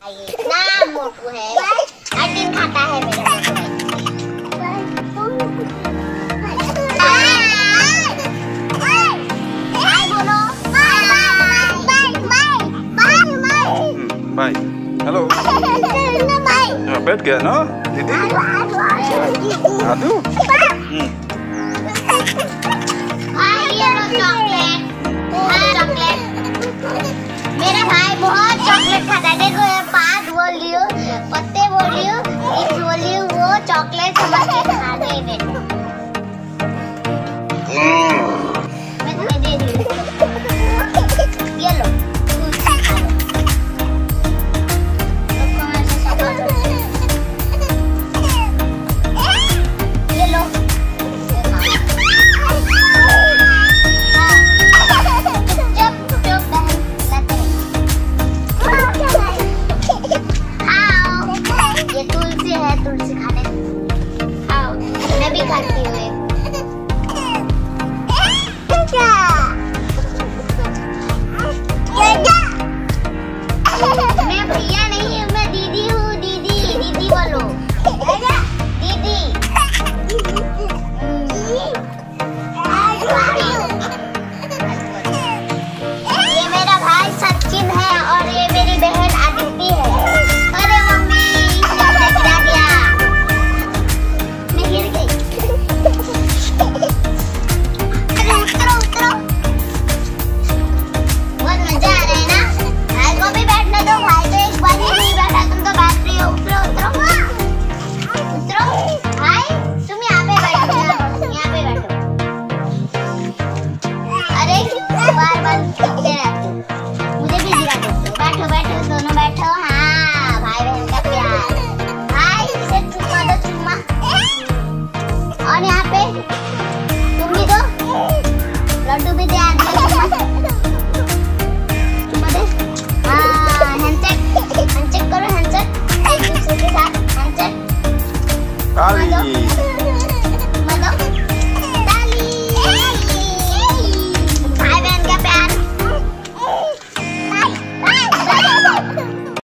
इतना मोटू है, हर दिन खाता है मेरा बाय। हेलो बैठ गया ना दीदी? आदू चॉकलेट। मेरा भाई बहुत चॉकलेट खाता है। देखो पाँच बोल लियो, पत्ते बोल लियो, इस बोल लियो, वो चॉकलेट समझ के खा गए बेटा। मैं तुम्हें दे दी, ये लो। तुलसी खाने आओ, मैं भी खाती हूँ। मैं भैया नहीं हूँ, मैं दीदी हूँ। दीदी दीदी बोलो, दीदी। ये मेरा भाई सचिन है और ये मेरी बहन आदिति है। अरे मम्मी मुझे भी गिरा दो। बैठो बैठो दोनों बैठो। हाँ भाई बहन का प्यार। भाई इसे चुम्मा दो, चुम्मा। और यहाँ पे तुम भी दो, लड्डू भी दे।